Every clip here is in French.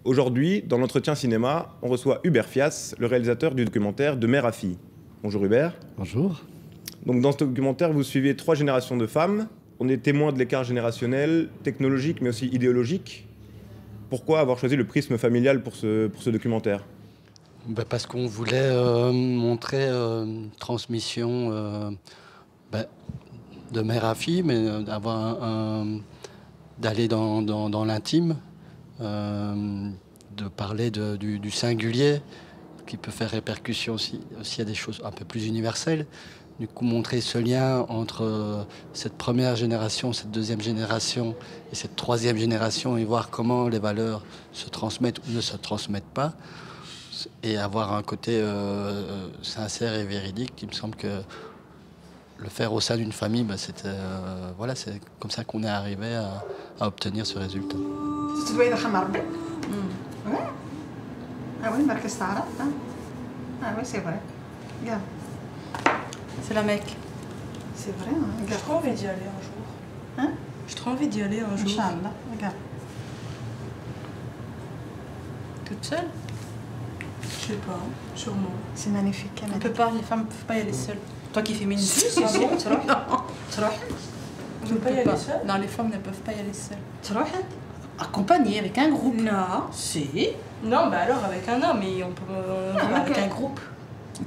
Aujourd'hui, dans l'entretien cinéma, on reçoit Hubert Fias, le réalisateur du documentaire De mère à fille. Bonjour Hubert. Bonjour. Donc dans ce documentaire, vous suivez 3 générations de femmes. On est témoin de l'écart générationnel, technologique mais aussi idéologique. Pourquoi avoir choisi le prisme familial pour ce documentaire ? Parce qu'on voulait montrer une transmission de mère à fille, mais d'aller dans l'intime, de parler du singulier, qui peut faire répercussion aussi à des choses un peu plus universelles. Du coup, montrer ce lien entre cette première génération, cette deuxième génération et cette troisième génération, et voir comment les valeurs se transmettent ou ne se transmettent pas, et avoir un côté sincère et véridique. Il me semble que le faire au sein d'une famille, c'est comme ça qu'on est arrivé à obtenir ce résultat. Ah oui, marqué Sahara. Ah oui, c'est vrai. Regarde. C'est la Mecque. C'est vrai, hein? J'ai trop envie d'y aller un jour. Hein? J'ai trop envie d'y aller un jour. Inch'Allah, regarde. Toute seule? Je sais pas, sûrement. C'est magnifique. On peut pas, les femmes ne peuvent pas y aller seules. Toi qui es féministe. Si, bon, tu vois. On ne peut pas y aller seule? Non, les femmes ne peuvent pas y aller seules. Tu vois? Accompagnées avec un groupe. Non. Si. Non, alors avec un homme, et on peut avec un groupe.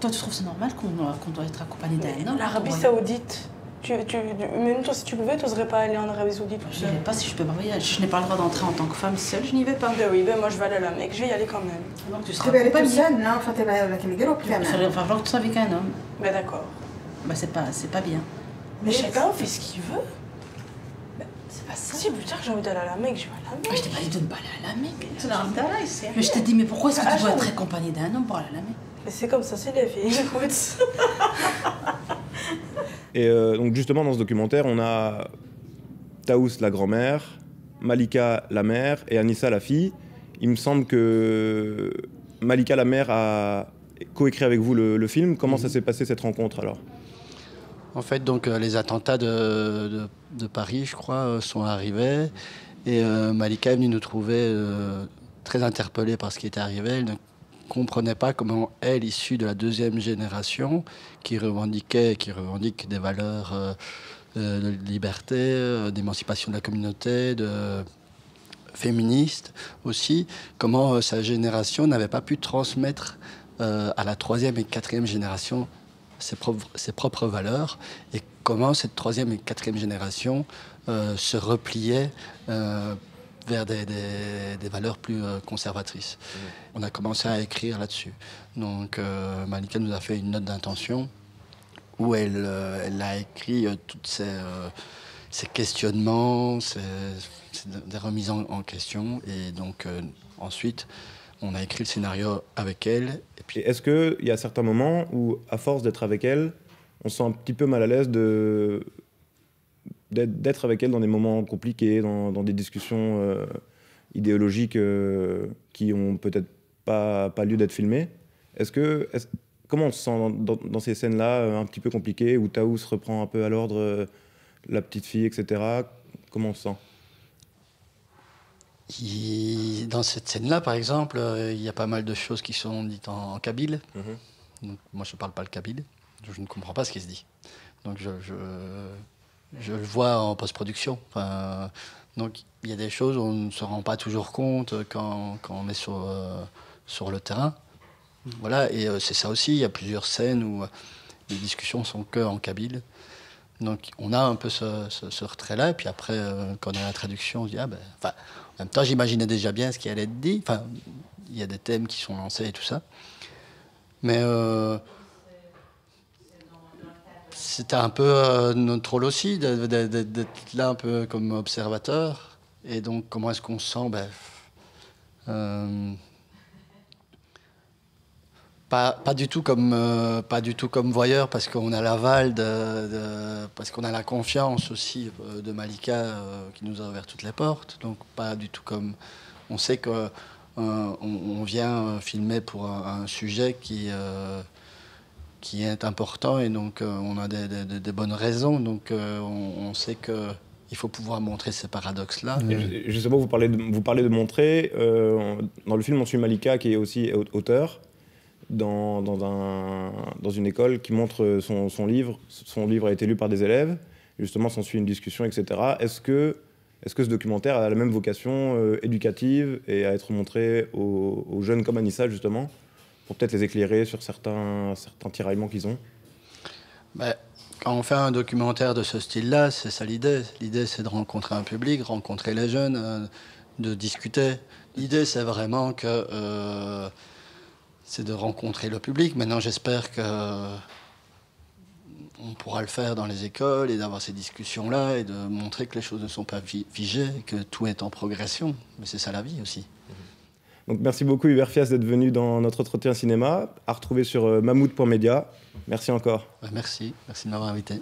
Toi, tu trouves c'est normal qu'on doit être accompagné d'un homme? L'Arabie Saoudite, même toi, si tu pouvais, tu n'oserais pas aller en Arabie Saoudite? Je n'irai pas si je peux pas voyager. Je n'ai pas le droit d'entrer en tant que femme seule, je n'y vais pas. Oui, moi je vais aller à la Mecque, je vais y aller quand même. Donc tu Tu seras vas aller toute accompagnée. seule, non? Enfin, tu vas avec les groupes, Il va falloir que tu sois avec un homme. D'accord. C'est pas bien. Mais chacun fait ce qu'il veut. C'est pas ça. Si plus tard j'ai envie d'aller à la Mecque, je vais à la Mecque. Je t'ai pas dit de ne pas aller à la Mecque. Tu n'as pas ici. Mais je t'ai dit, mais pourquoi est-ce que tu dois je- être accompagnée d'un homme pour aller à la Mecque? Mais c'est comme ça, c'est la vie, écoute. Et donc justement dans ce documentaire, on a Taous la grand-mère, Malika la mère et Anissa la fille. Il me semble que Malika la mère a coécrit avec vous le film. Comment ça s'est passé cette rencontre alors ? En fait, donc, les attentats de Paris, je crois, sont arrivés. Et Malika est venue nous trouver très interpellée par ce qui était arrivé. Elle ne comprenait pas comment elle, issue de la deuxième génération, qui revendique des valeurs de liberté, d'émancipation de la communauté, féministe aussi, comment sa génération n'avait pas pu transmettre à la troisième et quatrième génération ses propres valeurs, et comment cette troisième et quatrième génération se repliait vers des valeurs plus conservatrices. On a commencé à écrire là-dessus. Donc Malika nous a fait une note d'intention où elle a écrit tous ces questionnements, des remises en question. Et donc ensuite, on a écrit le scénario avec elle. Et puis, Est-ce qu'il y a certains moments où, à force d'être avec elle, on se sent un petit peu mal à l'aise d'être avec elle dans des moments compliqués, dans des discussions idéologiques qui ont peut-être pas lieu d'être filmées? Comment on se sent dans ces scènes-là un petit peu compliquées, où Taous reprend un peu à l'ordre la petite fille, etc. Comment on se sent? Dans cette scène-là, par exemple, il y a pas mal de choses qui sont dites en kabyle. Donc, moi, je ne parle pas le kabyle. Je ne comprends pas ce qui se dit. Donc, je le vois en post-production. Enfin, donc, il y a des choses où on ne se rend pas toujours compte quand on est sur le terrain. Voilà, et c'est ça aussi. Il y a plusieurs scènes où les discussions sont que en kabyle. Donc, on a un peu ce retrait-là. Et puis après, quand on a la traduction, on se dit, en même temps, j'imaginais déjà bien ce qui allait être dit. Enfin, il y a des thèmes qui sont lancés et tout ça. Mais c'était un peu notre rôle aussi, d'être là un peu comme observateur. Et donc, comment est-ce qu'on se sent? Pas du tout comme voyeur, parce qu'on a l'aval, parce qu'on a la confiance aussi de Malika qui nous a ouvert toutes les portes. Donc pas du tout comme... On sait qu'on vient filmer pour un sujet qui est important, et donc on a des bonnes raisons. Donc on sait qu'il il faut pouvoir montrer ces paradoxes-là. Et justement, vous parlez de montrer. Dans le film, on suit Malika, qui est aussi auteur, dans une école qui montre son livre. Son livre a été lu par des élèves. Justement, s'en suit une discussion, etc. Est-ce que ce documentaire a la même vocation éducative et à être montré aux jeunes comme Anissa, justement, pour peut-être les éclairer sur certains tiraillements qu'ils ont? Quand on fait un documentaire de ce style-là, c'est ça l'idée. L'idée, c'est de rencontrer un public, rencontrer les jeunes, de discuter. L'idée, c'est vraiment que c'est de rencontrer le public. Maintenant, j'espère que on pourra le faire dans les écoles et d'avoir ces discussions-là et de montrer que les choses ne sont pas figées, que tout est en progression. Mais c'est ça la vie aussi. Donc merci beaucoup Hubert Fias d'être venu dans notre entretien cinéma, à retrouver sur mammouth.media. Merci encore. Merci de m'avoir invité.